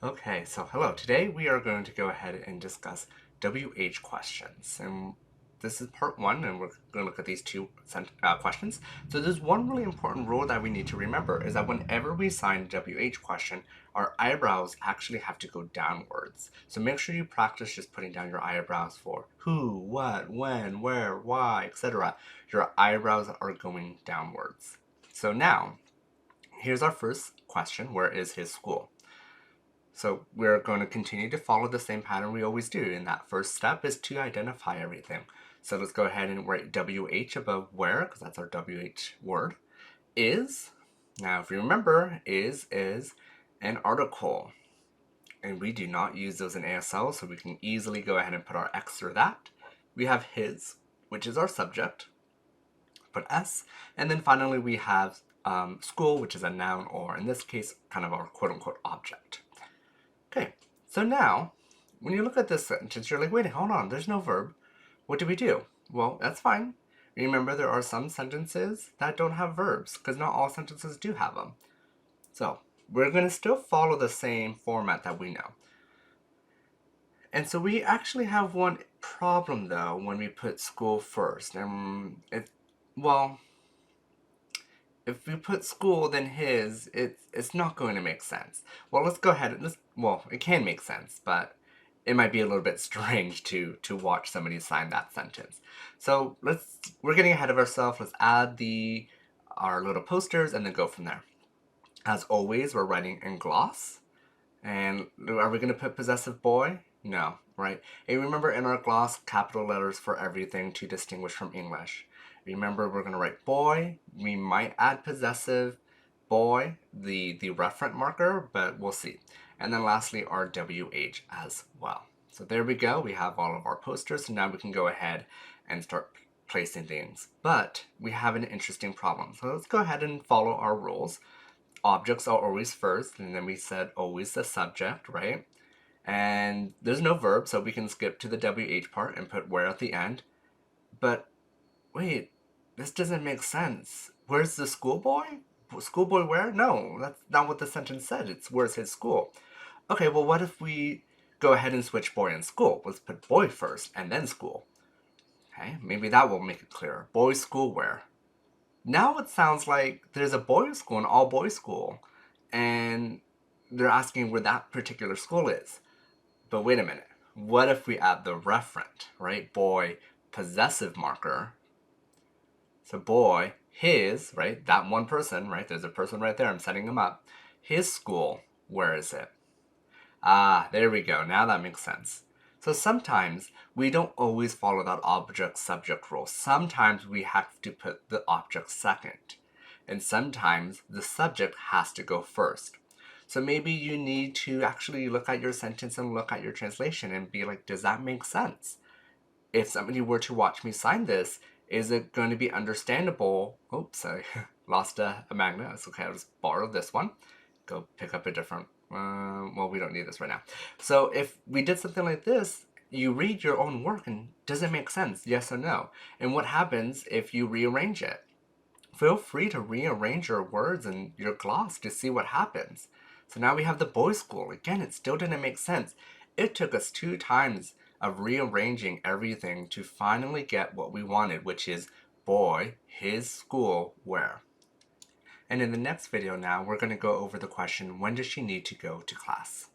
Okay, so hello. Today we are going to go ahead and discuss WH questions. And this is part one, and we're going to look at these two questions. So there's one really important rule that we need to remember is that whenever we sign a WH question, our eyebrows actually have to go downwards. So make sure you practice just putting down your eyebrows for who, what, when, where, why, etc. Your eyebrows are going downwards. So now, here's our first question. Where is his school? So we're going to continue to follow the same pattern we always do. And that first step is to identify everything. So let's go ahead and write WH above where, because that's our WH word. Is, now if you remember, is an article. And we do not use those in ASL, so we can easily go ahead and put our X through that. We have his, which is our subject. Put S. And then finally we have school, which is a noun, or in this case, kind of our quote-unquote object. Okay, so now, when you look at this sentence, you're like, wait, hold on, there's no verb. What do we do? Well, that's fine. Remember, there are some sentences that don't have verbs, because not all sentences do have them. So, we're going to still follow the same format that we know. And so we actually have one problem, though, when we put school first. If we put school then his, it's not going to make sense. Well, let's go ahead and it can make sense, but it might be a little bit strange to watch somebody sign that sentence. So we're getting ahead of ourselves. Let's add our little posters and then go from there. As always, we're writing in gloss. And are we going to put possessive boy? No, right? And remember in our gloss, capital letters for everything to distinguish from English. Remember, we're going to write boy. We might add possessive boy, the referent marker, but we'll see. And then lastly, our WH as well. So there we go. We have all of our posters. So now we can go ahead and start placing things. But we have an interesting problem. So let's go ahead and follow our rules. Objects are always first, and then we said always the subject, right? And there's no verb, so we can skip to the WH part and put where at the end. But wait, this doesn't make sense. Where's the schoolboy? Schoolboy where? No, that's not what the sentence said. It's where's his school. Okay, well, what if we go ahead and switch boy and school? Let's put boy first and then school. Okay, maybe that will make it clearer. Boys' school where? Now it sounds like there's a boys' school, an all-boys school, and they're asking where that particular school is. But wait a minute. What if we add the referent, right? Boy, possessive marker. So boy, his, right? That one person, right? There's a person right there. I'm setting him up. His school, where is it? Ah, there we go. Now that makes sense. So sometimes we don't always follow that object-subject rule. Sometimes we have to put the object second. And sometimes the subject has to go first. So maybe you need to actually look at your sentence and look at your translation and be like, does that make sense? If somebody were to watch me sign this, is it going to be understandable? Oops, I lost a magnet. It's okay, I'll just borrow this one. Go pick up a different well, we don't need this right now. So if we did something like this, you read your own work and does it make sense? Yes or no? And what happens if you rearrange it? Feel free to rearrange your words and your gloss to see what happens. So now we have the boys' school. Again, it still didn't make sense. It took us 2 times of rearranging everything to finally get what we wanted, which is boy, his school, where? And in the next video now, we're going to go over the question, when does she need to go to class?